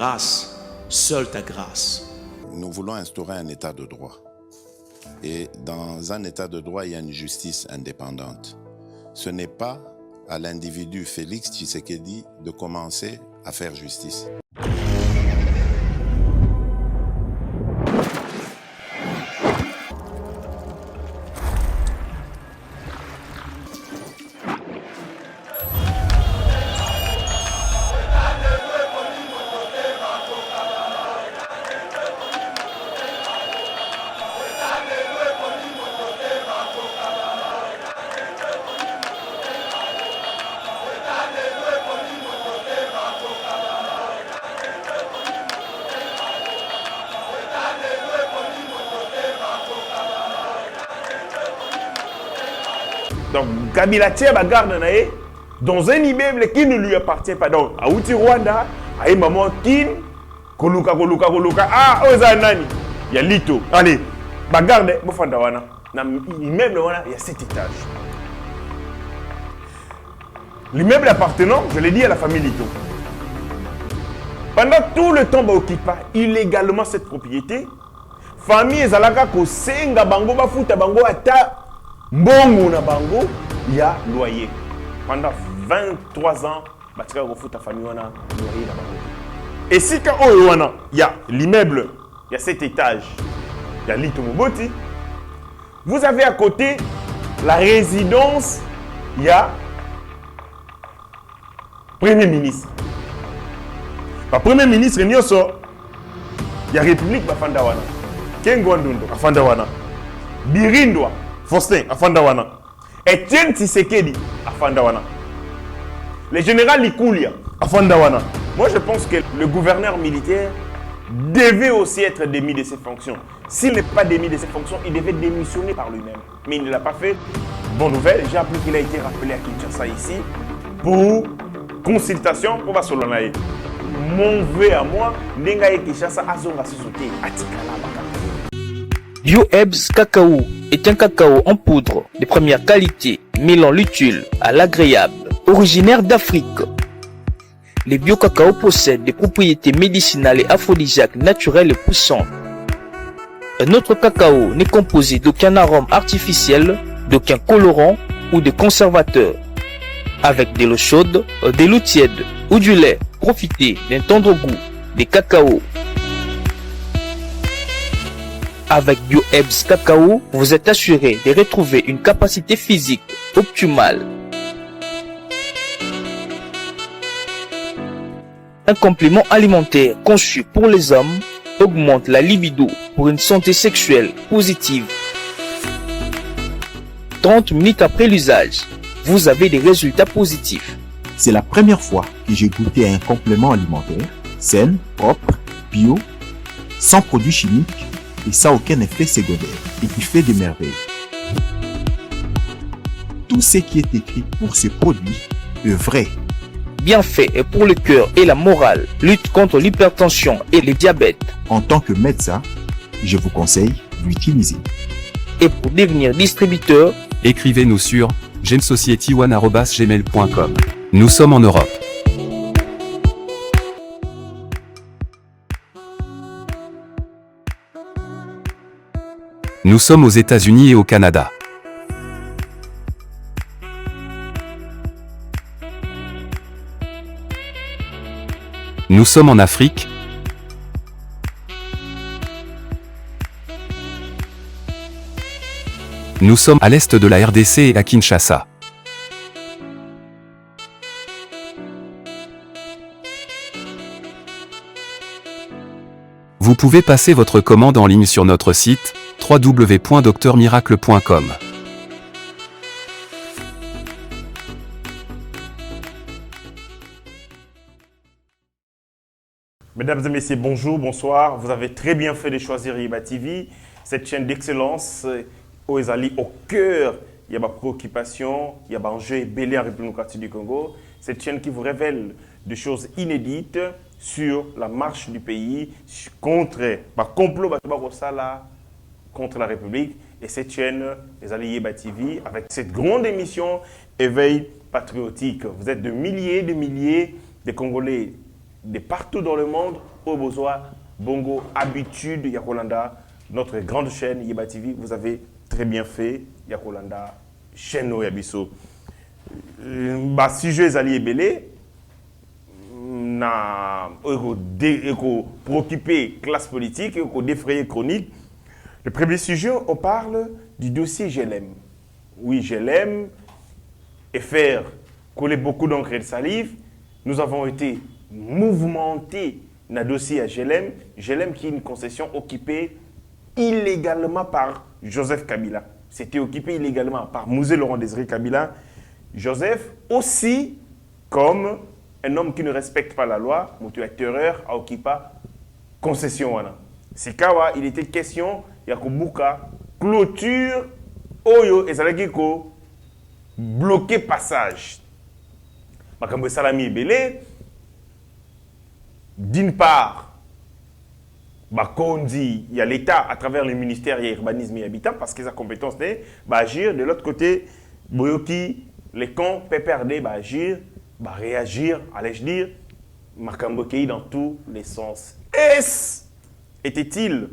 grâce, seule ta grâce. Nous voulons instaurer un état de droit. Et dans un état de droit, il y a une justice indépendante. Ce n'est pas à l'individu Félix Tshisekedi de commencer à faire justice. Donc, Kabila tient la garde dans un immeuble qui ne lui appartient pas. Donc, à Outi Rwanda, à maman Kin, Koluka. Ah, Ozanani. Il y a Lito. Allez, bagarde, Bofanda Wana. L'immeuble, il y a 7 étages. L'immeuble appartenant, je l'ai dit, à la famille Lito. Pendant tout le temps, occupé illégalement cette propriété. Famille Ezalaka Kosenga Bango Bafuta Bango Ata. Mbongo na bango, il y a loyer. Pendant 23 ans, batika refuta famille wana loyer na bango. Et si quand il y a l'immeuble, il y a 7 étages, il y a Lito Moboti, vous avez à côté la résidence, il y a Premier ministre. Le Premier ministre, il y a République Bafanda wana. Kengwandundo Afanda wana. Birindwa Faustin Afandawana. Etienne Tshisekedi Afandawana. Le général Likoulia Afandawana. Moi, je pense que le gouverneur militaire devait aussi être démis de ses fonctions. S'il n'est pas démis de ses fonctions, il devait démissionner par lui-même. Mais il ne l'a pas fait. Bonne nouvelle, j'ai appris qu'il a été rappelé à Kinshasa ici pour consultation pour Basolanaï. Mon vœu à moi, Nengaye Kinshasa Azonga Sosoté Atikala Baka. BioEbs Cacao est un cacao en poudre de première qualité, mêlant l'utile à l'agréable, originaire d'Afrique. Les bio-cacao possèdent des propriétés médicinales et aphrodisiaques naturelles et puissantes. Un autre cacao n'est composé d'aucun arôme artificiel, d'aucun colorant ou de conservateur. Avec de l'eau chaude, de l'eau tiède ou du lait, profitez d'un tendre goût des cacao. Avec BioEbs Cacao, vous êtes assuré de retrouver une capacité physique optimale. Un complément alimentaire conçu pour les hommes augmente la libido pour une santé sexuelle positive. 30 minutes après l'usage, vous avez des résultats positifs. C'est la première fois que j'ai goûté à un complément alimentaire sain, propre, bio, sans produits chimiques et sans aucun effet secondaire et qui fait des merveilles. Tout ce qui est écrit pour ce produit est vrai. Bien fait et pour le cœur et la morale, lutte contre l'hypertension et le diabète. En tant que médecin, je vous conseille d'utiliser. Et pour devenir distributeur, écrivez-nous sur gemsociety1@gmail.com. Nous sommes en Europe. Nous sommes aux États-Unis et au Canada. Nous sommes en Afrique. Nous sommes à l'est de la RDC et à Kinshasa. Vous pouvez passer votre commande en ligne sur notre site www.docteurmiracle.com. Mesdames et messieurs, bonjour, bonsoir. Vous avez très bien fait de choisir Yeba TV, cette chaîne d'excellence où ils allaient au cœur. Il y a ma préoccupation, il y a un enjeu belé en République démocratique du Congo. Cette chaîne qui vous révèle des choses inédites sur la marche du pays, contre le complot contre la République. Et cette chaîne, les alliés Yeba TV, avec cette grande émission Éveil patriotique. Vous êtes de milliers de Congolais de partout dans le monde, au besoin, bongo, habitude, Yakolanda, notre grande chaîne, Yeba TV, vous avez très bien fait, Yakolanda, chaîne Yabiso. Sujet Zali Ebele, pour occuper classe politique, pour défrayer chronique. Le premier sujet, on parle du dossier GLM. Oui, GLM, et faire couler beaucoup d'encre et de salive. Nous avons été mouvementés dans le dossier à GLM. GLM qui est une concession occupée illégalement par Joseph Kabila. C'était occupé illégalement par Mouzé Laurent Désiré Kabila. Joseph aussi, comme un homme qui ne respecte pas la loi, terreur, a occupé concession. C'est quand il était question, il y a clôture, oyo, et ça bloquer passage. Makambo Salami Belé, d'une part, il y a l'État à travers le ministère de l'Urbanisme et Habitat, parce que sa compétence est d'agir. De l'autre côté, Boyoki, les camps PPRD, agir, réagir, allais-je dire, Makambo Kei dans tous les sens. Était-il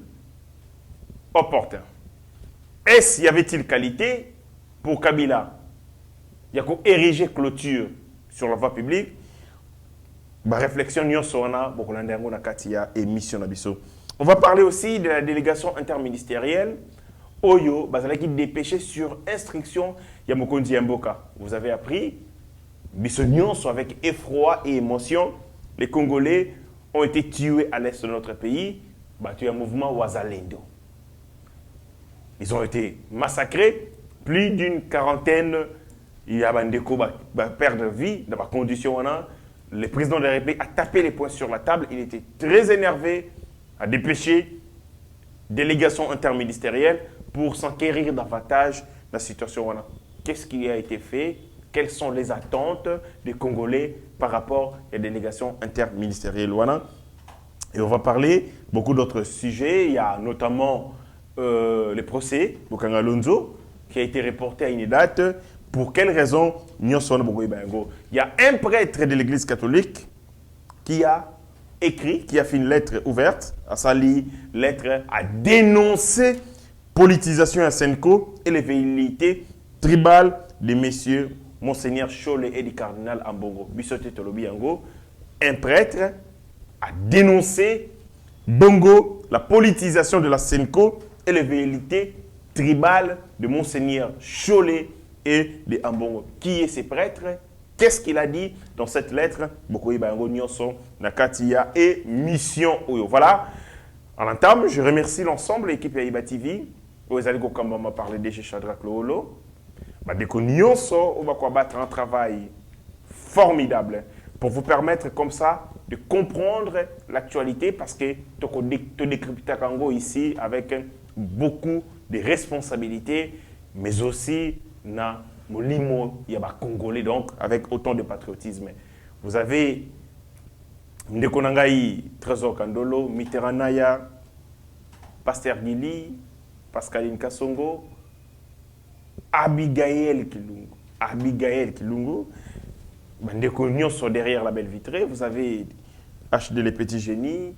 opportun? Y avait-il qualité pour Kabila? Il y a ériger clôture sur la voie publique. Réflexion, on va parler aussi de la délégation interministérielle. Oyo, qui dépêché sur instruction Yamokondi Mboka. Vous avez appris, avec effroi et émotion, les Congolais ont été tués à l'est de notre pays. Il y a un mouvement Ouazalendo. Ils ont été massacrés, plus d'une quarantaine. Il y a des perdre vie dans la condition. Le président de la République a tapé les poings sur la table. Il était très énervé, a dépêché délégation interministérielle pour s'enquérir davantage de la situation. Qu'est-ce qui a été fait? Quelles sont les attentes des Congolais par rapport à la délégation interministérielle? Et on va parler beaucoup d'autres sujets. Il y a notamment le procès Bokanga Lonzo qui a été reporté à une date. Pour quelle raison? Il y a un prêtre de l'Église catholique qui a écrit, qui a fait une lettre ouverte, à sa lettre à dénoncer politisation à Senko et les velléités tribales de messieurs Monseigneur Cholet et du cardinal Ambongo. Bissoté Tolobi Yango, un prêtre a dénoncé Bongo, la politisation de la Senko et les velléités tribales de Monseigneur Cholet et de Ambongo. Qui est ce prêtre? Qu'est-ce qu'il a dit dans cette lettre? Bokoyi Bango Nyonso, Nakatia et Mission Oyo. Voilà. En entame, je remercie l'ensemble de l'équipe Yeba TV. Vous allez parler de chez Shadrach Loholo. Deko Nyonso, on va battre un travail formidable pour vous permettre comme ça de comprendre l'actualité parce que tu décryptes Kango ici avec beaucoup de responsabilités, mais aussi na molimo yaba congolais, donc avec autant de patriotisme. Vous avez Ndekonangai Trésor Kandolo, Mitterrandaya, Pasteur Gili, Pascaline Kassongo, Abigail Kilungu, Ndeko Nyonso derrière la belle vitrée. Vous avez HD les petits génies,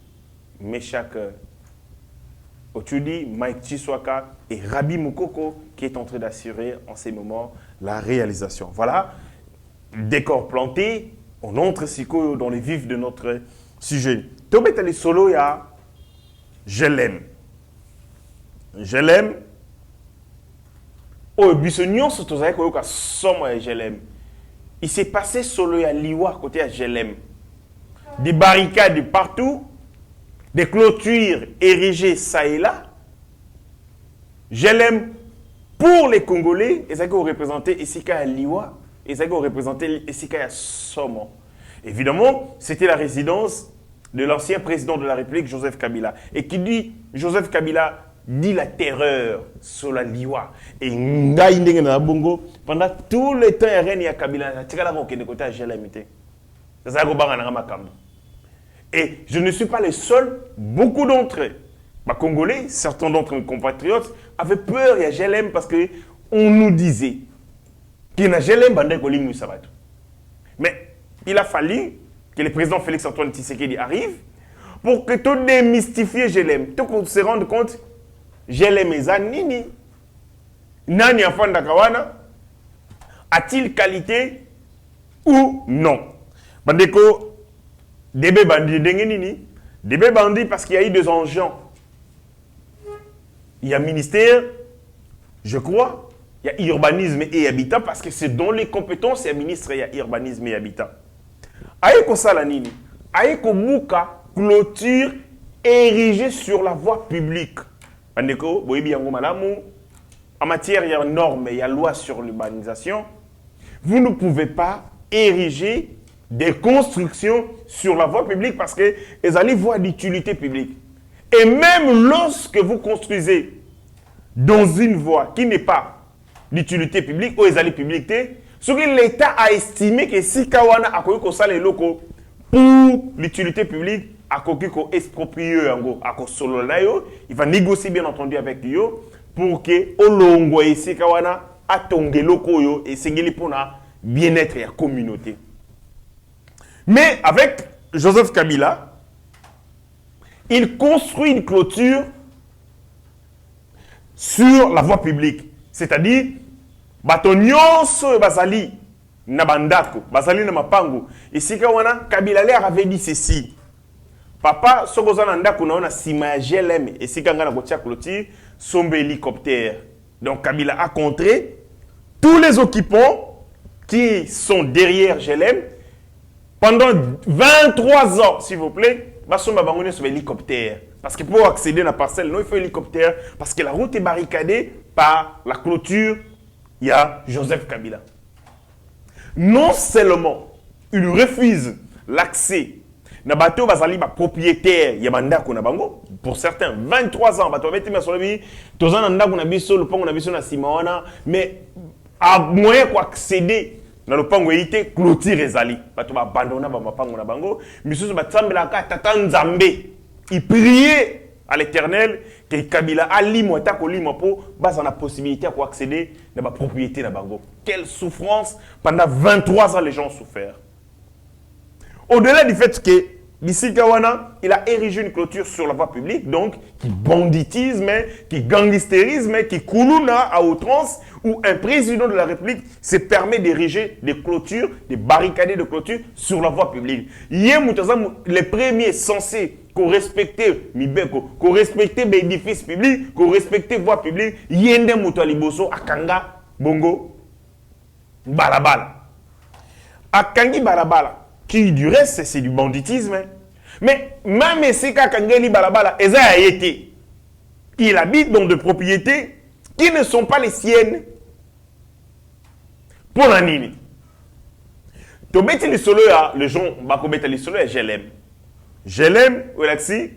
Meshak Ochudi, Mike Chiswaka et Rabi Mukoko qui est en train d'assurer en ces moments la réalisation. Voilà, décor planté, on entre Siko dans les vifs de notre sujet. Tobetali solo ya, je l'aime. Je l'aime. Oh, Bissonion, c'est tout ça que je l'aime. Il s'est passé solo ya Liwa côté à je l'aime. Des barricades partout. Des clôtures érigées ça et là. Je l'aime pour les Congolais. Et ça qui représenté Esika à Liwa. Et ça qui représenté Esika à Somo. Évidemment, c'était la résidence de l'ancien président de la République, Joseph Kabila. Et qui dit, Joseph Kabila dit la terreur sur la Liwa. Et Bongo, pendant tout le temps, il y a Kabila. Et je ne suis pas le seul, beaucoup d'entre eux, Congolais, certains d'entre mes compatriotes, avaient peur, il y a GLM parce qu'on nous disait qu'il y a GLM, mais il a fallu que le président Félix Antoine Tshisekedi arrive, pour que tout démystifier GLM, tout qu'on se rende compte, GLM est nini. Nani afanda kawana, a-t-il qualité ou non? Bandeko, DB bandit nini? DB bandit parce qu'il y a eu des enjeux. Il y a ministère, je crois, il y a urbanisme et habitat parce que c'est dans les compétences, il y a ministre, il y a urbanisme et habitat. Aïko Salanini, Aïko Mouka, clôture érigée sur la voie publique. Bandeko, Boyebi Yango Malamu, en matière, il y a une norme, il y a une loi sur l'urbanisation. Vous ne pouvez pas ériger des constructions sur la voie publique parce que les allez voir l'utilité publique. Et même lorsque vous construisez dans une voie qui n'est pas d'utilité publique ou les allées publicités, ce que l'État a estimé que si Kawana a connu les locaux pour l'utilité publique, a connu exproprié il va négocier bien entendu avec lui pour que Olongo et si Kawana a tongé locaux et singeli pour la bien-être et la communauté. Mais avec Joseph Kabila, il construit une clôture sur la voie publique. C'est-à-dire, Batonyonso Basali, Nabandako, Basali Namapango. Et si Kabila avait dit ceci. Papa, Sogozana Ndako na sima GLM et si Kangana Gotia clôture, sombe hélicoptère. Donc Kabila a contré tous les occupants qui sont derrière GLM pendant 23 ans, s'il vous plaît. Basomba Bangoné sur hélicoptère. Parce que pour accéder à la parcelle, non, il faut hélicoptère. Parce que la route est barricadée par la clôture. Il y a Joseph Kabila. Non seulement il refuse l'accès na bateau bazali ba propriétaire ya bandako na bango pour certains 23 ans bateau beti masolobi tozana ndako na biso le pongo na biso na simawana mais à moyen pour accéder na le pongo été clôture ezali bateau ba abandonna ba mapango na bango misusu batsambela ka tata nzambe il priait à l'Éternel que Kabila a limo ta ko limo po basa na possibilité pour accéder na ba propriété na bango. Quelle souffrance pendant 23 ans les gens ont souffert. Au-delà du fait que Bissi Kawana, il a érigé une clôture sur la voie publique, donc qui banditisme, qui gangstérisme, qui koulouna à outrance, où un président de la République se permet d'ériger des clôtures, des barricades de clôture sur la voie publique. Les premiers censés qu'on respectait Mibeko, qu'on respectait les édifices publics, qu'on respectait voie publique, Yende Moutaliboso, Akanga, Bongo, Balabala. Akangi Balabala. Qui du reste, c'est du banditisme. Mais même si Kakangeli Balabala, il habite dans des propriétés qui ne sont pas les siennes. Pour la nini. Tobeti le solo ya, le gens bakobeta le solo ya GLM. GLM, Olaxi,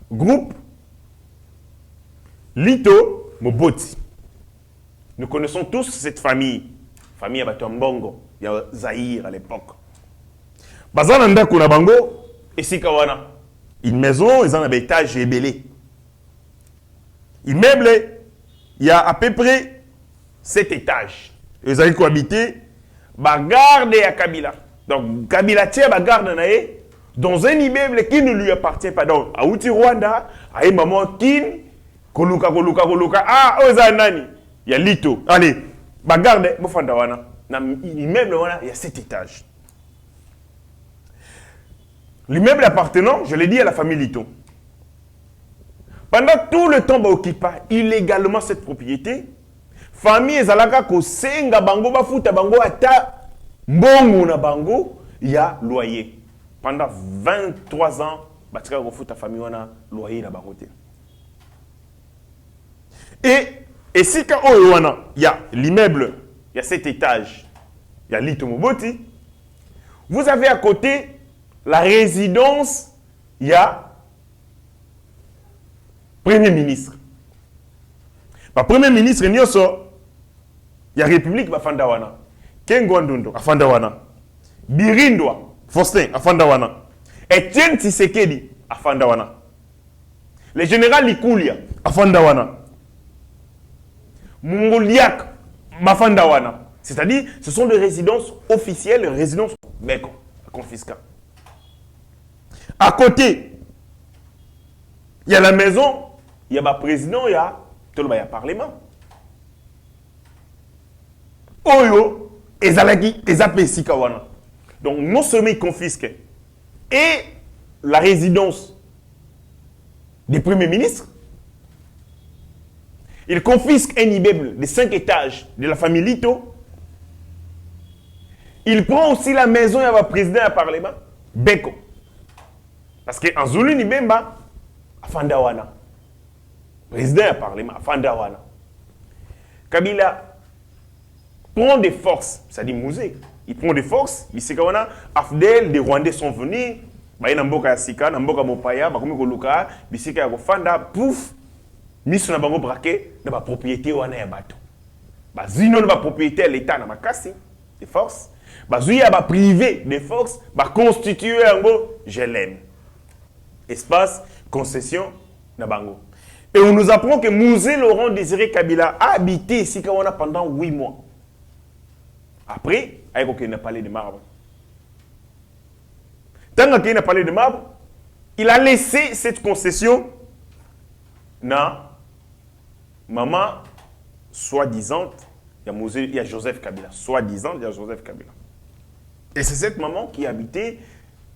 groupe Lito Moboti. Nous connaissons tous cette famille. Famille Abatombongo, il y a Zahir à l'époque. Bazana ndako na bango esika wana. Une maison, ils ont un étage ébélé. Immeuble, il y a à peu près 7 étages. Ils ont cohabité, bagarde à Kabila. Donc Kabila tient bagarde naé dans un immeuble qui ne lui appartient pas. Donc à Outi Rwanda, à Maman Kin, Koluka. Ah, Ozanani, il y a Lito. Allez, bagarde, Mofanda wana. Dans l'immeuble wana, il y a 7 étages. L'immeuble appartenant, je l'ai dit, à la famille Lito. Pendant tout le temps, occupé illégalement cette propriété. Famille ezalaka ko senga bango bafuta bango ata mbongo na bango, il y a loyer. Pendant 23 ans, batika ko futa famille wana loyer na bango te. Et si quand il y a l'immeuble, il y a 7 étages, il y a Lito Moboti, vous avez à côté la résidence, il y a Premier ministre. Le Premier ministre, il y a République Bafandawana. Kengwandundo, Afandawana. Birindwa, Faustin, Afandawana. Etienne Tshisekedi, Afandawana. Le général Likoulia, Afandawana. Mongoliak, Bafandawana. C'est-à-dire, ce sont des résidences officielles, résidences Beko, confisca. À côté, il y a la maison, il y a le président, il y a le parlement. Oyo, ezalaki, ezapesi kawana. Donc, non seulement ils confisquent, et la résidence des premiers ministres, ils confisquent un immeuble de 5 étages de la famille Lito. Il prend aussi la maison, il y a le président et le parlement, Beko. Parce qu'en Zulu Nibemba, Afandawana. Président et le parlement, Afandawana. Kabila prend des forces, c'est-à-dire Mouzé. Il prend des forces, il sait qu'on a Afdel, des Rwandais sont venus, il y a Mboka Sika, Mboka Mopaya, Bakomi Koluka, Bisika Fanda, pouf, mis sur la braquet, dans la propriété ou un bateau. Zino la propriété à l'État, dans ma casse, des forces. Zouya ba privé des forces, ba constituer un go, je l'aime. Espace, concession, na bango. Et on nous apprend que Mouzé Laurent Désiré Kabila a habité ici pendant 8 mois. Après, il a parlé de marbre. Tant qu'il a parlé de marbre, il a laissé cette concession na maman soi-disant, il y a Joseph Kabila. Soi-disant, il y a Joseph Kabila. Et c'est cette maman qui habitait,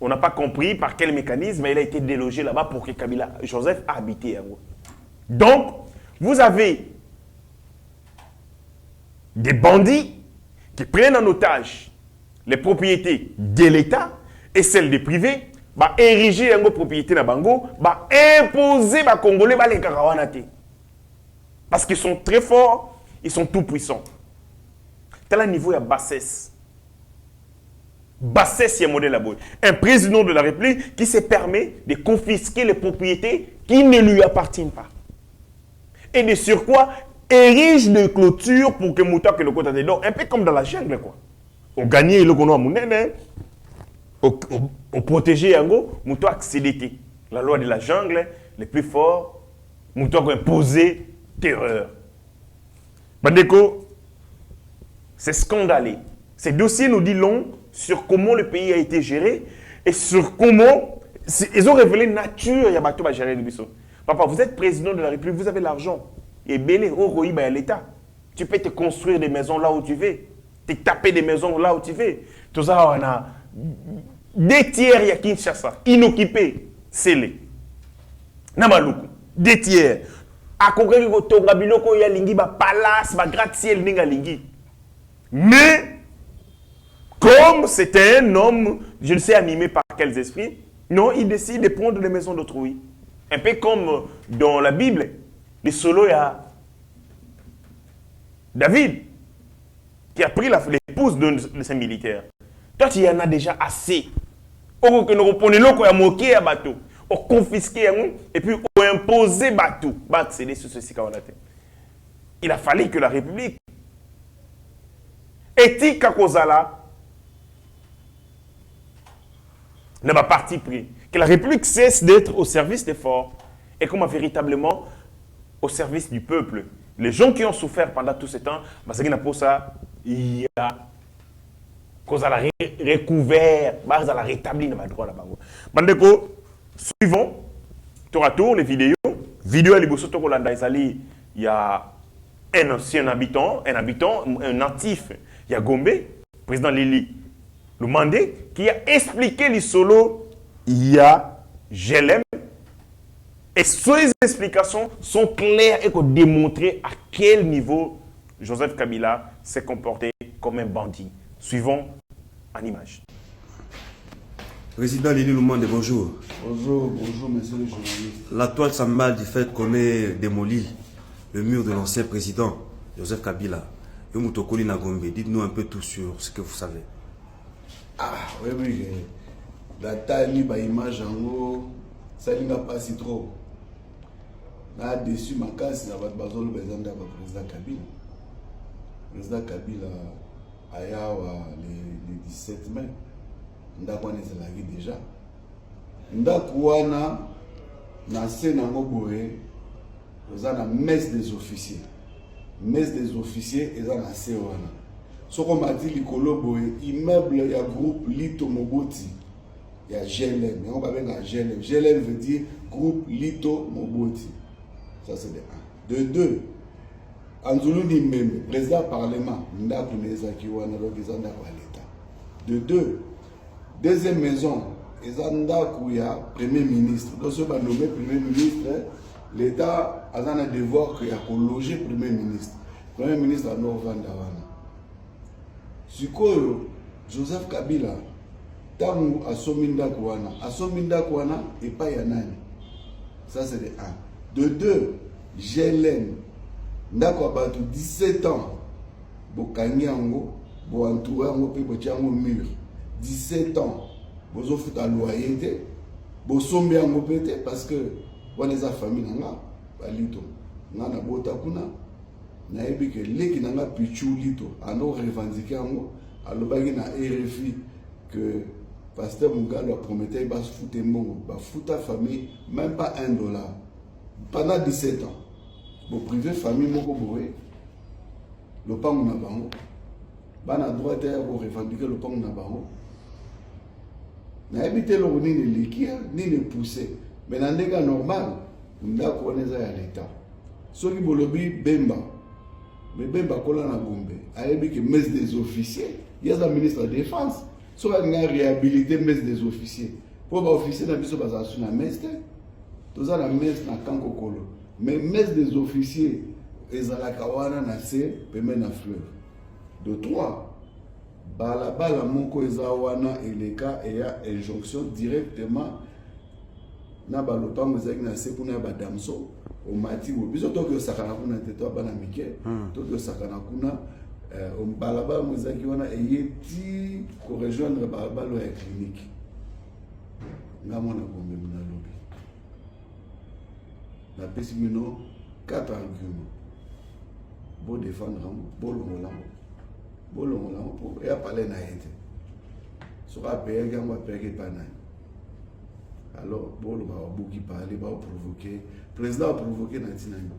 on n'a pas compris par quel mécanisme, mais elle a été délogée là-bas pour que Kabila, Joseph a habité. Donc, vous avez des bandits qui prennent en otage les propriétés de l'État et celles des privés, bah ériger une propriété na bango, bah imposer les Congolais les karawanate. Parce qu'ils sont très forts, ils sont tout puissants. Tel un niveau il y a bassesse. Bassesse, il y a un modèle là-bas. Un président de la République qui se permet de confisquer les propriétés qui ne lui appartiennent pas. Et de surcroît, érige de clôture pour que Mouta que le côté dedans, un peu comme dans la jungle quoi. On gagnait le kono à Mounene, on protégeait Yango, Mouta accédé. La loi de la jungle, les plus forts, Mouta a imposé terreur. Bandeko, c'est scandaleux. Ces dossiers nous disent long sur comment le pays a été géré et sur comment ils ont révélé la nature il y a bateau à gérer le biseau. Papa, vous êtes président de la République, vous avez l'argent. Et belé, au Roïba à l'État. Tu peux te construire des maisons là où tu veux. Te taper des maisons là où tu veux. Tout ça, on a des tiers, il y a Kinshasa, inoccupés, scellés. Namaluku, des tiers. À Kongre, il y a lingi, palace, gratte-ciel, ninga lingi. Mais, comme c'était un homme, je ne sais animé par quels esprits, non, il décide de prendre les maisons d'autrui. Un peu comme dans la Bible, les solos, il y a David, qui a pris l'épouse de ses militaires. Toi, il y en a déjà assez. On reprenait l'eau, on a moqué à bateau, on confisqué et puis on a imposé bateau. C'est sur ceci qu'on a fait. Il a fallu que la République, éthique à Kozala, n'a pas parti pris. Que la République cesse d'être au service des forts et comment véritablement au service du peuple. Les gens qui ont souffert pendant tout ce temps, il y a recouvert, il a rétabli le droit là-bas. Bandeko, suivons tour à tour les vidéos. Vidéo à l'Iboso Tokolanda Isali, il y a un ancien habitant, un natif, il y a Gombe, président Lili Lumandé, qui a expliqué les solos, il y a GLM. Et ces explications sont claires et qu'on démontrer à quel niveau Joseph Kabila s'est comporté comme un bandit. Suivons en image. Président Lili Lumandé, bonjour. Bonjour, monsieur le journaliste. La toile s'emballe du fait qu'on ait démoli le mur de l'ancien président Joseph Kabila. Et Moutokoli Nagombe, dites-nous un peu tout sur ce que vous savez. Ah, oui. La taille, l'image en haut, ça n'a pas si trop. Là, dessus, ma casse, ça va être basé le président Kabila. Le président Kabila, le 17 mai, Ndakwana est la vie déjà. Ndakwana, na scène en Oboé, nous avons la messe des officiers. Messe des officiers, et dans la Séwana. Ce qu'on m'a dit, l'Ikolo Boé, immeuble, il y a groupe Lito Moboti. il y a GLM. Mais on va bien à GLM. GLM veut dire groupe Lito Moboti. Ça c'est de 1. De 2, Anzulu Nimeme, président du Parlement, Ndaku Nezaki Wana Logizanda Waleta. De 2, deuxième maison, Ezandaku ya Premier ministre. Donc si on va nommer Premier ministre, l'État a un devoir qu'il y a qu'on loger Premier ministre. Premier ministre à Norvanda Wana. Sikoyo, Joseph Kabila, Tamu Asominda Kouana, Asominda Kouana et pas Yanani. Ça c'est de 1. De 2, GLN, Ndako Abatu, 17 ans, Bokanyango, Boantourango, Pebotiango mur. 17 ans, Bozo fout à loyer, Bosombi Ango pété, parce que, on est a famille, Balito, Nana Botakuna, Naebi que l'équipe n'a pichu lito, à nous revendiquer à l'obagi na RFI que Pasteur Mugalo a promis qu'il va se foutre mon, va foutre la famille, même pas $1. Pendant 17 ans, pour priver famille, mon bourré, le pan n'a pas na droit de revendiquer le pan n'a pas. Naebi te le ni les liquides ni les pousser, mais dans des cas normal, on a connaît ça à l'État. Ceux qui bolobi Bemba. Mais Bemba Kola na Gombe, ayebi que messe des officiers, il y a un ministre de la Défense, soit on a réhabilité messe des officiers. Pour les officiers, on a besoin de la messe, tout ça la messe na Kanko Kolo. Mais messe des officiers, ils ont la kawana na se, peme na fleuve. De 3, balabala moko ezawana et les cas et a injonction directement na balopango ezaki na se kuna ba damso. Au mati ou biso to que sakana kuna teto bana mike to que sakana kuna au balaba muzaki wana eyeti ko rejoindre balabalo ya clinique ngamo na bombe muna lobi na pesi mino 4 arguments bo défendre bo longola pour et parler na été sera payer ngamo payer panani. Alors, bon, on va beaucoup parler, on va provoquer. Le président a provoqué Natinani.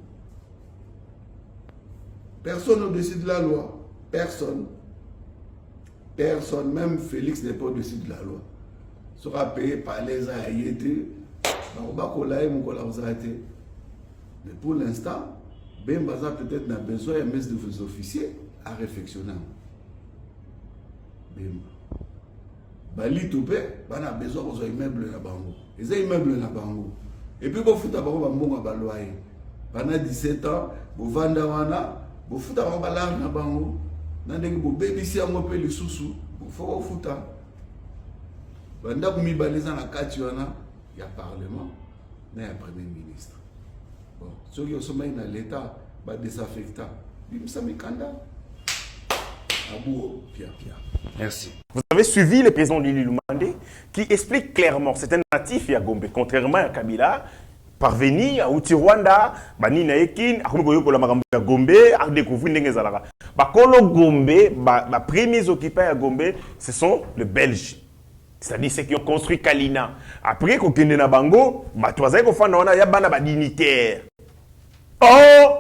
Personne au-dessus de la loi. Personne. Personne, même Félix n'est pas au-dessus de la loi. Sera payé par les aïétés. On va coller, on va coller. Mais pour l'instant, Ben Baza peut-être n'a besoin d'un messe de vos officiers à réflexionner. Bemba. Bali Toupé, on a besoin d'un immeuble là-bas. Ils ont un immeuble là-bas. Et puis, vous foutez à Bango, Baloye. Pendant 17 ans, vous vendez vous foutez à Bango, là-bas. Vous bénissez à mon pays le sous-sous. Vous foutez. Pendant que vous mettez à la Katiwana, il y a parlement, il y a premier ministre. Bon, ceux qui sont dans l'État, ils sont désaffectés. Ils sont mécandats. Pierre. Merci. Vous avez suivi le président Lili Lumande qui explique clairement, c'est un natif à Gombe, contrairement à Kabila, parvenir à Rwanda, Banina Ekin, à Gombe, à découvrir Nengezalara. Bakolo Gombe, les premiers occupants à Gombe, ce sont les Belges. C'est-à-dire ceux qui ont construit Kalina. Après, quand on est à Bango, il y a des dignitaires. Oh!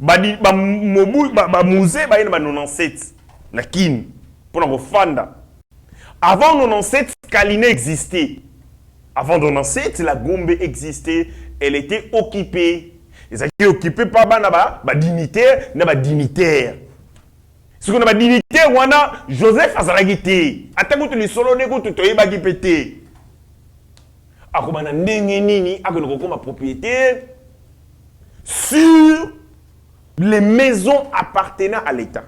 Musée, il y a 97. La Kin. Pour la Fanda. Avant 97, Kalina existait. Avant 97, la Gombe existait. Elle était occupée. Les étaient occupés par les dignitaires. Ce qu'on a dignitaire, on a Joseph Azalagité. Attends que tu solo nego tu toye bagi pété. Akomana ndenge nini akono ma propriété sur les maisons appartenant à l'État.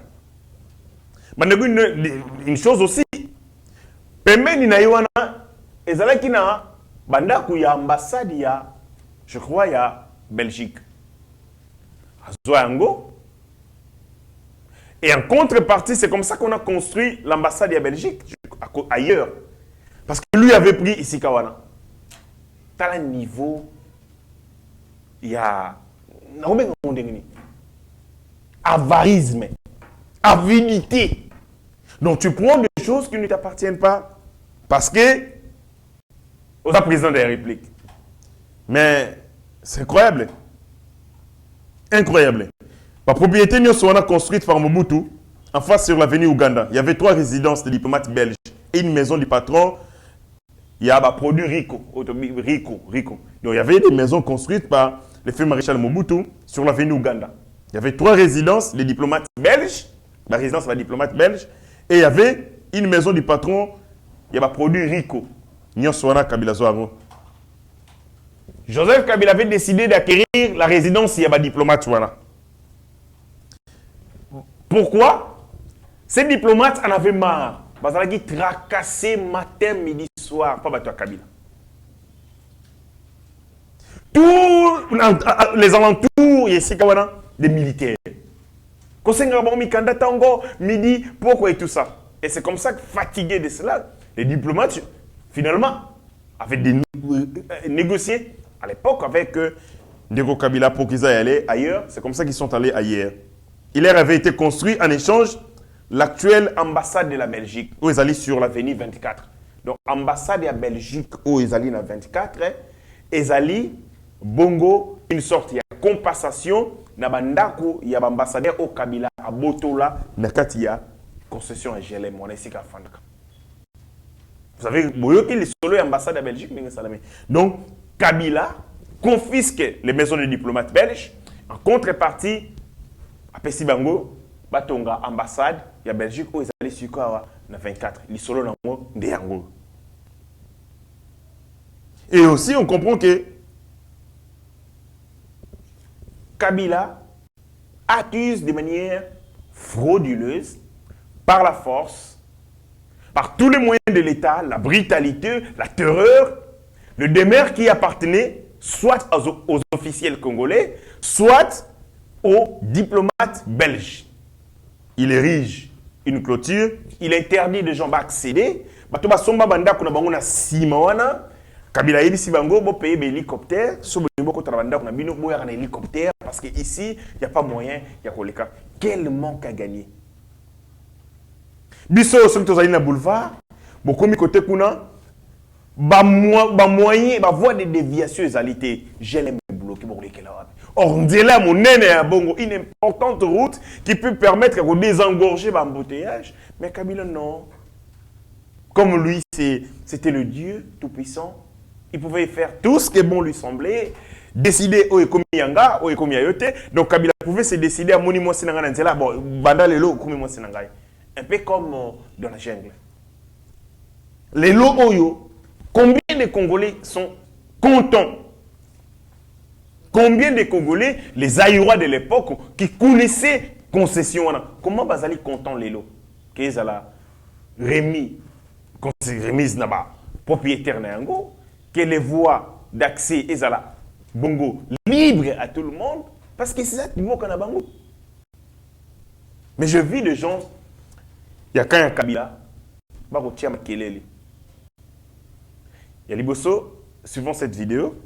Une chose aussi, pembeni na yoana ezalaki na bandaku ya ambassade ya, je crois ya Belgique. Azoango. Et en contrepartie, c'est comme ça qu'on a construit l'ambassade de Belgique ailleurs. Parce que lui avait pris ici Kawana. T'as le niveau, il y a avarisme, avidité. Donc tu prends des choses qui ne t'appartiennent pas parce que vous êtes président de la République. Mais c'est incroyable. Incroyable. La propriété nous a construite par Mobutu en face sur l'avenue Ouganda. Il y avait 3 résidences de diplomates belges et une maison du patron il y a des produits Rico. Donc il y avait des maisons construites par le feu maréchal Mobutu sur l'avenue Ouganda. Il y avait 3 résidences, les diplomates belges, la résidence des diplomates belges, et il y avait une maison du patron, il y a des produits Rico. Nyoswana Kabila Zoago. Joseph Kabila avait décidé d'acquérir la résidence, il y a des diplomates. Pourquoi? Ces diplomates en avaient marre. Parce qu'ils tracassaient matin, midi, soir. Pas battu à Kabila. Tous les alentours, il y a des militaires. Midi, pourquoi et tout ça. Et c'est comme ça que, fatigués de cela, les diplomates, finalement, avaient négocié à l'époque avec Ndeko Kabila pour qu'ils aillent aller ailleurs. C'est comme ça qu'ils sont allés ailleurs. Il leur avait été construit en échange l'actuelle ambassade de la Belgique, où ils allaient sur l'avenue 24. Donc, ambassade de la Belgique, où ils allaient dans 24, ils allaient bongo, une sorte de compensation, na bandako, il y a l'ambassadeur au Kabila, à Botola, Nakatia, concession à GLM, on est ici qu'à Fandka. Vous savez, il est solo ambassade de la Belgique, donc, Kabila confisque les maisons de diplomates belges, en contrepartie, à Pessibango, Batonga, ambassade, il y a Belgique où ils allaient sur quoi, na 24. Ils sont là dans le monde. Et aussi, on comprend que Kabila accuse de manière frauduleuse, par la force, par tous les moyens de l'État, la brutalité, la terreur, le demeure qui appartenait soit aux officiels congolais, soit aux diplomates belges. Il érige une clôture, il interdit de gens d'accéder. Kabila yebi si bango bo payer des hélicoptères, so bo ko trabanda ko na bino bo ya un hélicoptère parce que ici il y a pas moyen ya koleka. Quel manque à gagner. Biso so tozali na boulevard, bo komi côté kuna ba moyen ba voie de déviation ezalité, je l'aime bloquer bo koleka là. Or ndela monene ya bongo une importante route qui peut permettre de désengorger l'embouteillage, mais Kabila non. Comme lui c'était le Dieu tout-puissant. Il pouvait faire tout ce qui bon lui semblait, décider où est comme Yanga, où est comme Yayote. Donc Kabila pouvait se décider à Monimo Sinanga Nzela, bon, Banda Lelo, comme Sinanga. Un peu comme dans la jungle. Les lots Oyo, combien de Congolais sont contents? Combien de Congolais, les Aïrois de l'époque, qui connaissaient concession? Comment Bazali content les lots? Qu'ils ont remis, remise là-bas, propriétaire Nango, que les voies d'accès et la bongo libre à tout le monde, parce que c'est ça qui vaut qu'on a bango. Mais je vis des gens, il y a quand un Kabila, il y a Liboso, suivant cette vidéo,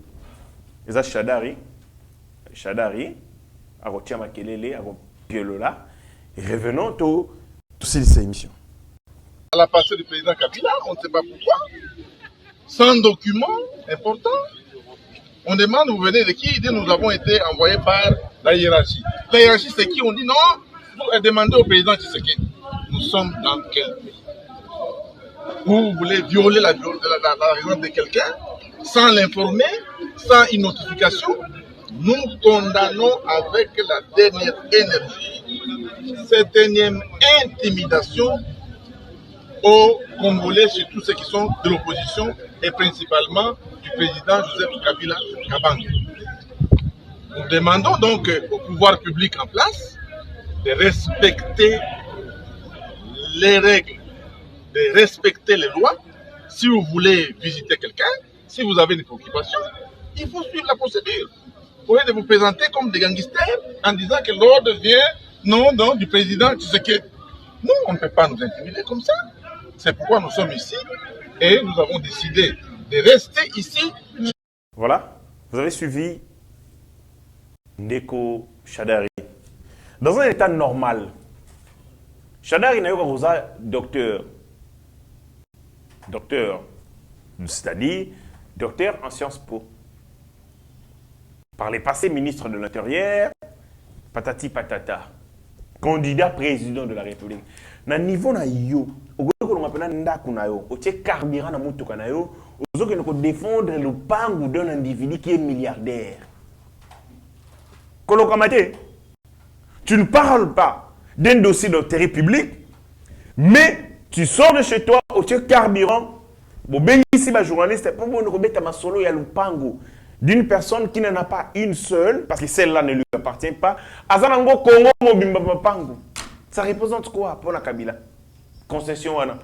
il y a Shadari, à Rotia Makelele, à Piolola, et revenons tout cette émission. À la passée du président Kabila, on ne sait pas pourquoi. Sans document important, on demande, vous venez de qui? Il dit, nous avons été envoyés par la hiérarchie. La hiérarchie, c'est qui? On dit, non, vous demandez au président Tshisekedi. Nous sommes dans quel pays? Vous voulez violer la résidence de quelqu'un sans l'informer, sans une notification? Nous condamnons avec la dernière énergie cette énième intimidation aux Congolais, surtout ceux qui sont de l'opposition et principalement du président Joseph Kabila Kabange. Nous demandons donc au pouvoir public en place de respecter les règles, de respecter les lois. Si vous voulez visiter quelqu'un, si vous avez des préoccupations, il faut suivre la procédure. Vous pouvez vous présenter comme des gangsters en disant que l'ordre vient non du président Tshisekedi. Nous, on ne peut pas nous intimider comme ça. C'est pourquoi nous sommes ici et nous avons décidé de rester ici. Voilà, vous avez suivi Ndeko Shadari. Dans un état normal, Shadari n'a eu qu'à docteur, c'est-à-dire docteur en Sciences Po. Par les passés ministre de l'Intérieur, patati patata, candidat président de la République. Na niveau na yo, pena ndaku na yo, otie carburant na mutuka na yo, ozo que nous défendre le pangu d'un individu qui est milliardaire. Kolokamate, tu ne parles pas d'un dossier d'intérêt public, mais tu sors de chez toi, otie carburant. Bon, ben ici, ma journaliste, pour moi, on ma solo, il y a le pango d'une personne qui n'en a pas une seule, parce que celle-là ne lui appartient pas. Azanango Congo, Mobimba Pango. Ça représente quoi pour la Kabila? Concession, wana.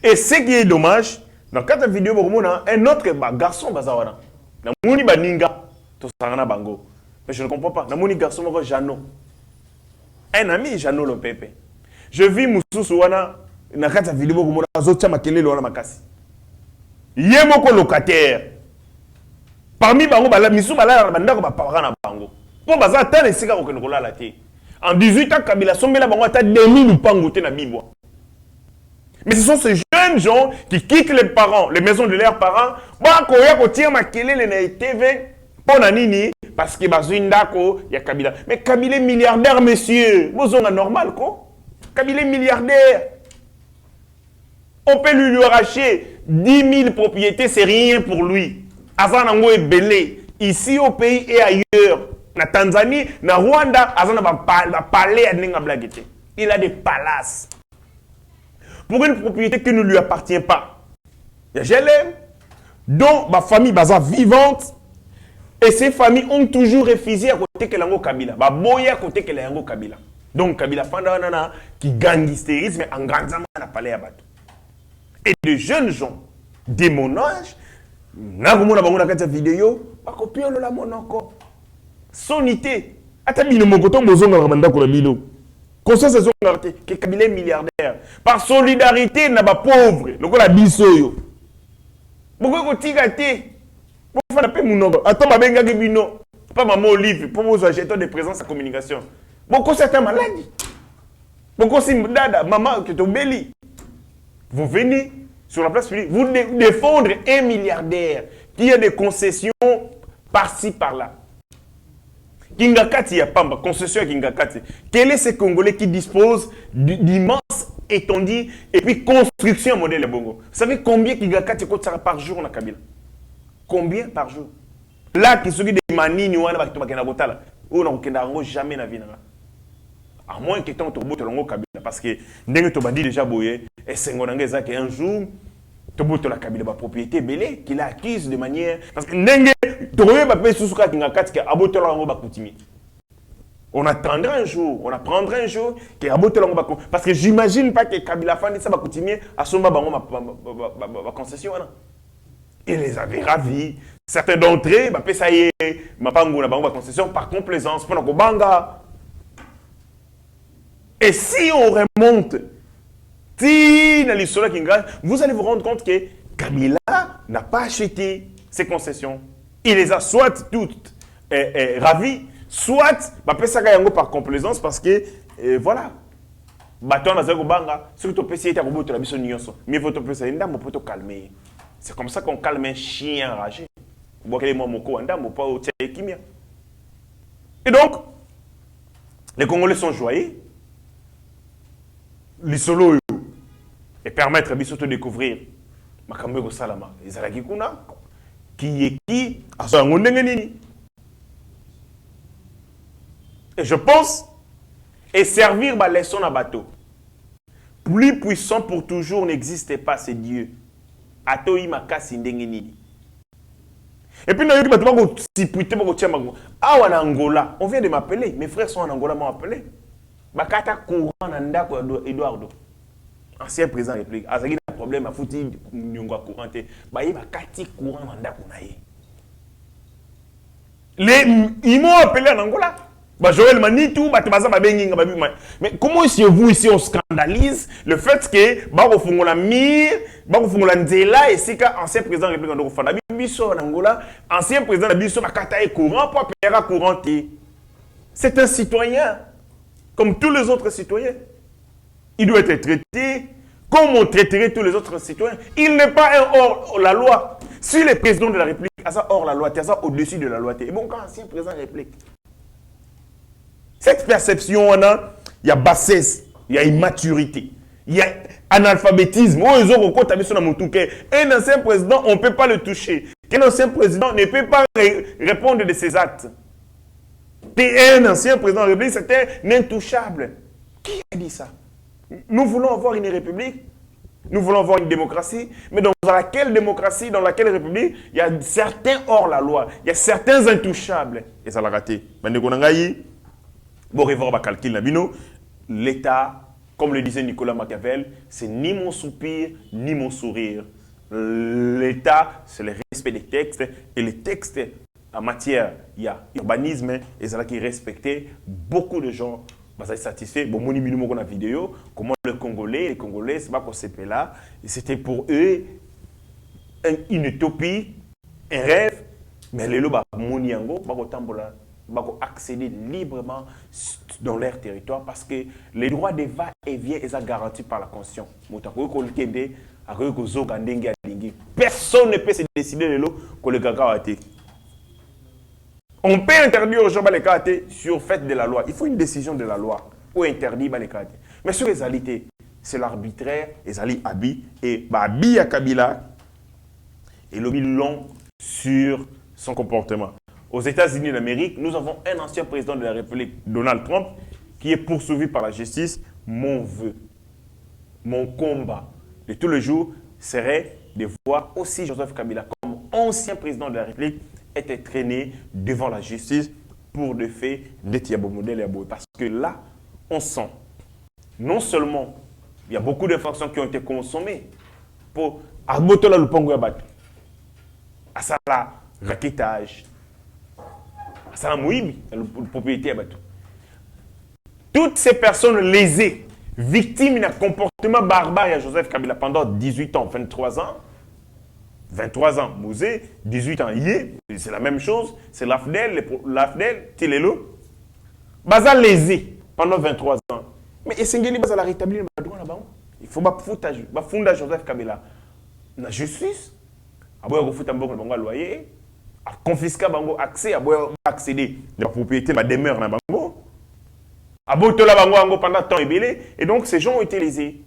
Et ce qui est dommage, dans cette vidéo, un autre garçon, Bazawana, Namouni Baninga, to Sarana Bango. Mais je ne comprends pas. Namouni garçon, Jano. Un ami, Jano le Pepe. Je vis Moussou Wana. Na kata vidéo ko mona zotia makele lo na makasi yemoko locataire parmi bango bala misu bala na bandako ba parana na bango po baza ta na sika ko ko la te en 18 ans Kabila sombela bango ata 2000 lupango te na bibwa. Mais ce sont ces jeunes gens qui quittent les parents, les maisons de leurs parents, ba ko ya ko tia makele le na TV pona nini parce que bazuinda ko ya Kabila. Mais Kabila est milliardaire monsieur, bozonga normal ko. Kabila est milliardaire. On peut lui arracher 10 000 propriétés, c'est rien pour lui. Azanango est belé. Ici au pays et ailleurs. Na Tanzanie, na Rwanda, Azanaba palais à Nengablagete. Il a des palaces. Pour une propriété qui ne lui appartient pas. Il y a GLM, dont ma famille basa vivante. Et ces familles ont toujours refusé à côté que l'ango Kabila. Ba boya à côté que l'ango Kabila. Donc Kabila Fanda qui gangsterisme en grandissant na palais à bateau. Et de jeunes gens de mon âge, nakomona bango na kati vidéo, bakopia la monoko. Sonité. Ata bino mokoto bozonga na bandako na bino. Conscience zonga te que Kabila est milliardaire par solidarité na ba pauvre, lokola biso yo. Boko ko tika te. Bo fa na pe munoko. Ata babenga ke bino. Pas maman Olive pour vos agents de présence à communication. Boko certains maladies. Boko sim dada maman que to beli. Vous venez sur la place publique, vous défendre un milliardaire qui a des concessions par-ci, par-là. Kingakati Yapamba, concession à Kingakati. Quel est ce Congolais qui dispose d'immenses étendues et puis construction modèle Bongo? Vous savez combien Kingakati coûte par jour en Kabila? Combien par jour? Là, qui s'occupe des manines, ou jamais na vie. À moins que tu aies Kabila. Parce que tu as dit déjà, et c'est un jour, tu as la Kabila, la propriété belée, qu'il a acquise de manière. Parce que on attendra un jour, on apprendra un jour que parce que j'imagine pas que Kabila Fandi ça va continuer à son ma concession. Il les avait ravis. Certains d'entre eux, ça y est, ma concession par complaisance, pour la banga. Et si on remonte, vous allez vous rendre compte que Kabila n'a pas acheté ses concessions. Il les a soit toutes ravies, soit par complaisance parce que voilà. C'est comme ça qu'on calme un chien enragé. Et donc, les Congolais sont joyeux. Les solos et permettre à Bissot de découvrir Makambo Salama, les Alakikuna, qui est qui, à ce moment. Et je pense, et servir ma leçon à bateau. Plus puissant pour toujours n'existe pas, c'est Dieu. Atoi makasi ndengenini. Et puis, en Angola, on vient de m'appeler, mes frères sont en Angola, m'ont appelé. Bakata courant nandako Eduardo. Ancien président de la République. Azaki a un problème à foutre nyongo couranté. Baye bakati courant nandako naye. Ils m'ont appelé en Angola. Joël Manitou, mais comment est-ce que vous ici on scandalise le fait que Baro Fungola Mir, Baro Fungola Nzela et c'est ancien président de la République d'Angola, Bisso en Angola, ancien président de Bisso Makata est courant, pas Pera couranté. C'est un citoyen. Comme tous les autres citoyens. Il doit être traité comme on traiterait tous les autres citoyens. Il n'est pas un hors la loi. Si le président de la République a ça hors la loi, il a ça au-dessus de la loi. Et bon, quand ancien président de la République. Cette perception, il y a bassesse, il y a immaturité. Il y a analphabétisme. Un ancien président, on ne peut pas le toucher. Un ancien président ne peut pas répondre de ses actes. Un ancien président de la République, c'était intouchable. Qui a dit ça? Nous voulons avoir une république, nous voulons avoir une démocratie, mais dans laquelle démocratie, dans laquelle république, il y a certains hors la loi, il y a certains intouchables. Et ça l'a raté. Bon, revoir calcul l'État, comme le disait Nicolas Machiavel, c'est ni mon soupir, ni mon sourire. L'État, c'est le respect des textes, et les textes, en matière, il y a urbanisme, et c'est là qui respectait beaucoup de gens. Ça est satisfait. Bon, mon numéro qu'on a vidéo, comment les Congolais, c'est pas qu'on s'est là, c'était pour eux une utopie, un rêve, mais les lots, mon yango, accéder librement dans leur territoire parce que les droits des va-et-vient sont garantis par la Constitution. Personne ne peut se décider de l'eau que le gaga a été. On peut interdire aux gens les karatés sur fait de la loi. Il faut une décision de la loi pour interdire les karatés. Mais sur les alités, c'est l'arbitraire, les alliés Abi et Abi à Kabila et le long sur son comportement. Aux États-Unis d'Amérique, nous avons un ancien président de la République, Donald Trump, qui est poursuivi par la justice. Mon vœu, mon combat de tous les jours serait de voir aussi Joseph Kabila comme ancien président de la République était traîné devant la justice pour des faits modèle. Parce que là, on sent, non seulement il y a beaucoup d'infractions qui ont été consommées pour abotola le pongo abatu, à ça là, raquettage, à ça là, mouibi, le propriété abatu. Toutes ces personnes lésées, victimes d'un comportement barbare à Joseph Kabila pendant 18 ans, 23 ans, 23 ans, Mouzé, 18 ans, c'est la même chose, c'est l'AFDEL, Télélo. Baza lésé pendant 23 ans. Mais Essengeli Baza la rétablir le droit là-bas. Il faut fonder Joseph Kabila. La justice, aboya ko futa mboko bango loyer, a confisquer bango accès, aboya accéder à la propriété, la demeure na bango. Abotola bango pendant temps et donc ces gens ont été lésés.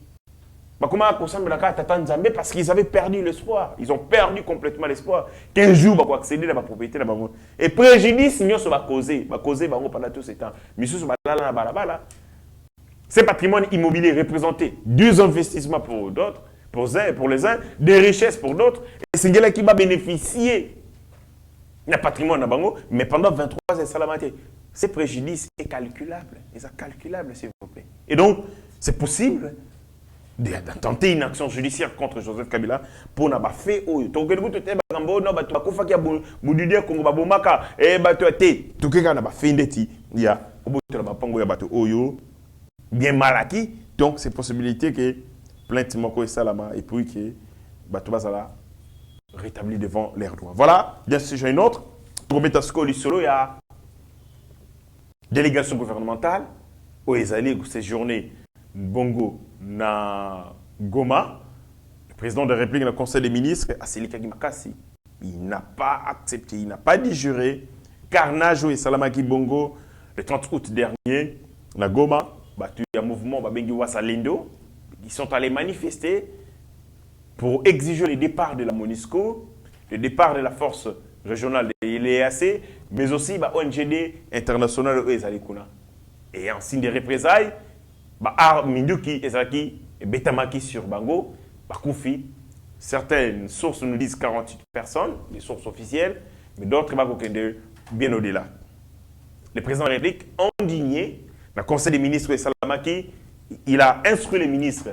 Parce qu'ils avaient perdu l'espoir. Ils ont perdu complètement l'espoir. 15 jours, ils accéder à la propriété. Et préjudice, ils ont causé pendant tout ce temps. Ce patrimoine immobilier représenté 2 investissements pour d'autres, pour les uns, des richesses pour d'autres. Et c'est là qui va bénéficier d'un patrimoine, mais pendant 23 ans, ce préjudice est calculable. C'est calculable, s'il vous plaît. Et donc, c'est possible de tenter une action judiciaire contre Joseph Kabila pour n'a pas fait au bien mal acquis, donc c'est possibilité que plainte Moko et Salama et puis que bato basala rétabli devant leurs droits. Voilà, bien sûr j'ai une autre pour mettre ce solo il y a délégation gouvernementale où ils allaient séjourner Bongo na Goma, le président de la République, le Conseil des ministres, Asseli Kagimakasi, il n'a pas accepté, il n'a pas digéré. Carnage et Salamaki Bongo, le 30 août dernier, na Goma, il y a un mouvement Babengi Wasalindo, ils sont allés manifester pour exiger le départ de la MONUSCO, le départ de la force régionale de l'EAC, mais aussi ONGD international et en signe de représailles, Minduki, Ezaki et Betamaki sur Bango, Koufi. Certaines sources nous disent 48 personnes, les sources officielles, mais d'autres bien au-delà. Le président de la République, indigné, le Conseil des ministres de Salamaki, il a instruit les ministres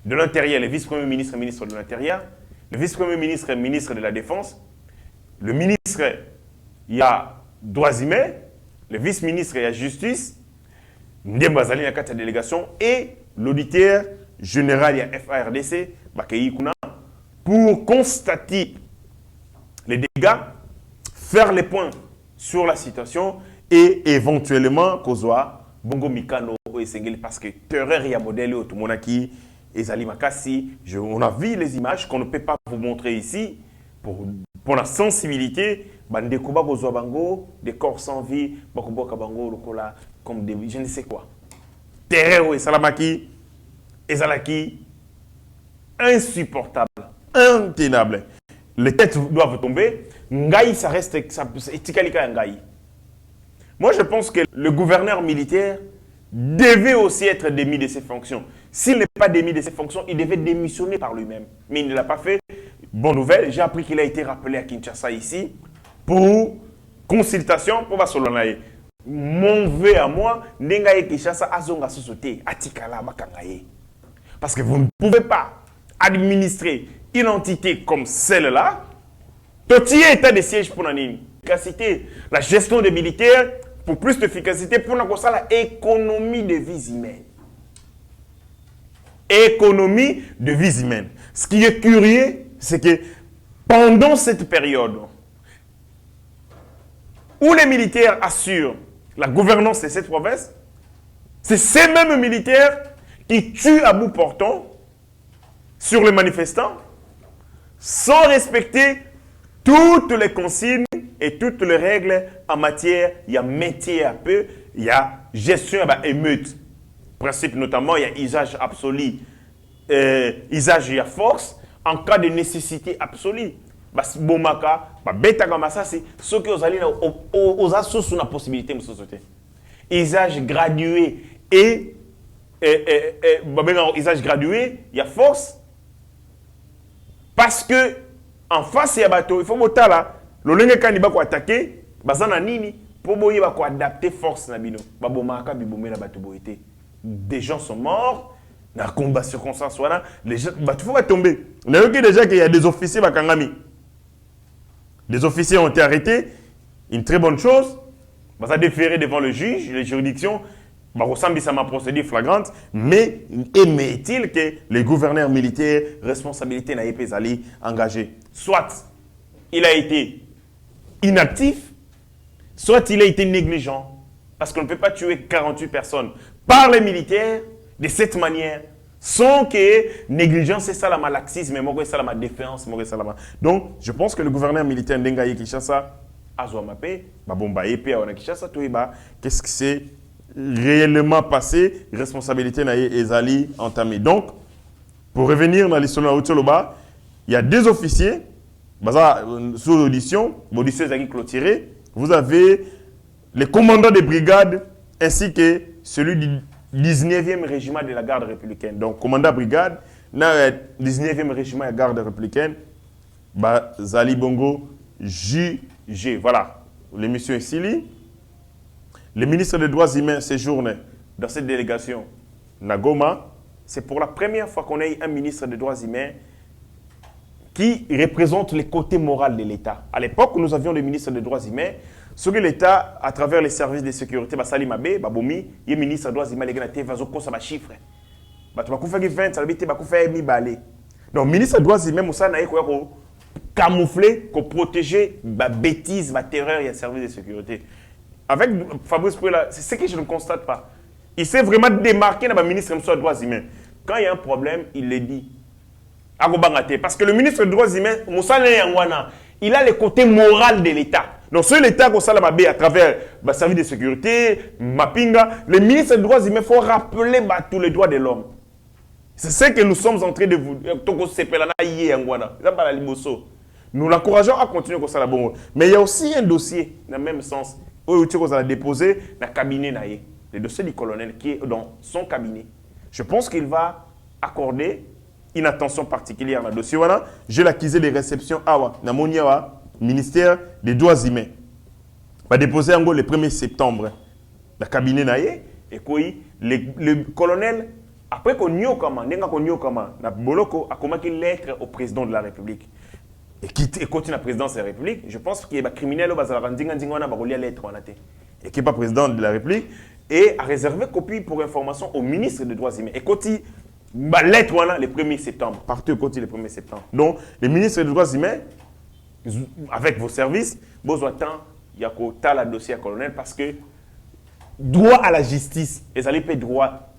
de l'Intérieur, le vice-premier ministre, ministre de l'Intérieur, le vice-premier ministre, ministre de la Défense, le ministre, il y a droits humains, le vice-ministre, il y a justice, Ndembazali na kati délégation et l'auditeur général de la FARDC pour constater les dégâts, faire les points sur la situation et éventuellement Kozwa Bongo Mikano parce que terreur y a modèle au Monaki et Zali Makasi. On a vu les images qu'on ne peut pas vous montrer ici pour la sensibilité. Bandekuba Kozwa Bango, des corps sans vie, Bakuboka Bango, Lokola. Comme des, je ne sais quoi. Terreur et Salamaki, et Zalaki, insupportable, intenable. Les têtes doivent tomber. Ngaï, ça reste Etikalika Ngaï. Moi, je pense que le gouverneur militaire devait aussi être démis de ses fonctions. S'il n'est pas démis de ses fonctions, il devait démissionner par lui-même. Mais il ne l'a pas fait. Bonne nouvelle, j'ai appris qu'il a été rappelé à Kinshasa ici pour consultation pour Basolanaye. Mon vœu à moi, Nengaye Kinshasa Azonga Sosote, Atikala Bakangaye. Parce que vous ne pouvez pas administrer une entité comme celle-là. Petit état de siège pour l'efficacité, la gestion des militaires, pour plus d'efficacité, pour l'économie de vies humaines. Économie de vies humaines. Ce qui est curieux, c'est que pendant cette période où les militaires assurent la gouvernance de cette province, c'est ces mêmes militaires qui tuent à bout portant sur les manifestants sans respecter toutes les consignes et toutes les règles en matière, il y a métier à peu, il y a gestion à émeute. Principe notamment, il y a usage absolu, usage à force en cas de nécessité absolue. Bomaka, beta comme ça, c'est ce que vous allez aux assos sur la possibilité de société. Usage gradué et usage gradué, il y a force. Parce que en face, il y a bateau, il faut monter là. Le lingue quand il va attaquer, bazana nini pour boyer va adapter force na bino. Babomaka bibomé la bateau boité. Des gens sont morts. Dans le combat circonstance voilà, les gens faut pas tomber. On a vu déjà qu'il y a des officiers bakangami. Des officiers ont été arrêtés. Une très bonne chose. Ça déféré devant le juge, les juridictions. Ressemble à ma procédure flagrante, mais aimait-il que les gouverneurs militaires, responsabilité n'a pas été engagée. Soit il a été inactif, soit il a été négligent. Parce qu'on ne peut pas tuer 48 personnes par les militaires de cette manière, sans que négligence, c'est ça la malaxisme, mais c'est ça la défense. Donc, je pense que le gouverneur militaire Ndengaye Kinshasa a Zouamapé, qu'est-ce que c'est réellement passé, responsabilité n'a ezali entamée. Donc, pour revenir dans l'histoire de Haut-Tcholoba, il y a deux officiers, sous l'audition, l'audition est clôturée. Vous avez les commandants des brigades ainsi que celui du 19e régiment de la garde républicaine. Donc, commandant brigade, dans le 19e régiment de la garde républicaine, Zali Bongo, JG. Voilà, l'émission est ici. Le ministre des Droits humains séjourne dans cette délégation Nagoma. C'est pour la première fois qu'on ait un ministre des Droits humains qui représente les côtés moraux de l'État. À l'époque où nous avions le ministre des Droits humains, ce que l'État, à travers les services de sécurité, Salim Abe, Babomi, il est ministre des Droits humains, il y a chiffre. Donc, ministre des Droits humains, Moussa n'a pas camoufler, protéger la bêtise, la terreur et le service de sécurité. Avec Fabrice Pouela, c'est ce que je ne constate pas. Il s'est vraiment démarqué dans le ministre des Droits humains. Quand il y a un problème, il le dit. Parce que le ministre des Droits humains, Moussa Nyangwana, il a le côté moral de l'État. Donc, sur l'État, à travers le service de sécurité, Mapinga, le ministre des Droits humains, il faut rappeler tous les droits de l'homme. C'est ce que nous sommes en train de vous dire. Nous l'encourageons à continuer comme ça. Mais il y a aussi un dossier, dans le même sens, où il a déposé dans le cabinet, le dossier du colonel qui est dans son cabinet. Je pense qu'il va accorder une attention particulière à ce dossier. Voilà, j'ai l'accusé des réceptions dans le ministère des Droits humains. Il va déposer en gros le 1er septembre dans le cabinet. Et le colonel, après qu'on y a une lettre au président de la République. Et qui continue la présidence de la République, je pense qu'il y a des criminels qui ont la lettre et qui n'est pas président de la République et a réservé copie pour information au ministre des Droits humains. Et quand il la lettre le 1er septembre, partout côté le 1er septembre. Donc, le ministre des Droits humains, avec vos services, vous attendez, il y a un dossier à colonel parce que droit à la justice, ils n'ont pas droit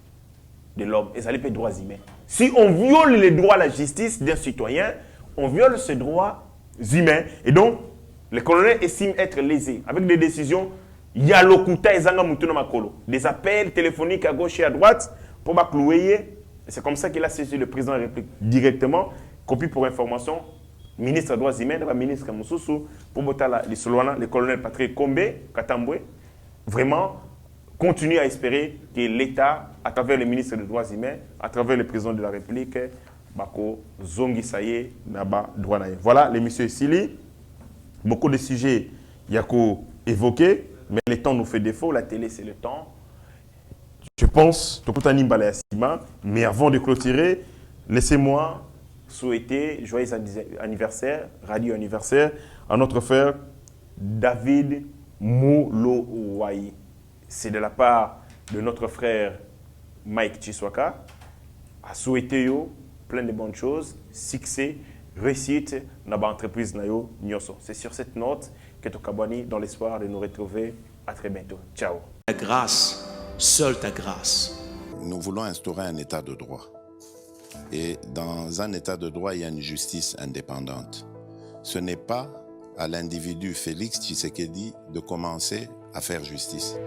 de l'homme, ils n'ont pas droits humains. Si on viole les droits à la justice d'un citoyen, on viole ses droits humains. Et donc, le colonel estime être lésé. Avec des décisions, il y a l'okuta et zanga mutuno makolo. Des appels téléphoniques à gauche et à droite pour clouer Et c'est comme ça qu'il a saisi le président de la République directement. Copie pour information, ministre des droits humains, le ministre Moussoussou, pour Botala, le colonel Patrick Kombe, Katambwe, vraiment continue à espérer que l'État, à travers le ministre des droits humains, à travers le président de la République, Bako Zongi Saye, Naba Douanaye. Voilà, l'émission est ici. Beaucoup de sujets, Yako évoqués, mais le temps nous fait défaut. La télé, c'est le temps. Je pense, mais avant de clôturer, laissez-moi souhaiter joyeux anniversaire, radio anniversaire, à notre frère David Moulowai. C'est de la part de notre frère Mike Chiswaka. À souhaiter plein de bonnes choses, succès, réussite dans l'entreprise. C'est sur cette note que Tokabani, dans l'espoir de nous retrouver. À très bientôt. Ciao. Ta grâce, seule ta grâce. Nous voulons instaurer un état de droit. Et dans un état de droit, il y a une justice indépendante. Ce n'est pas à l'individu Félix Tshisekedi de commencer à faire justice.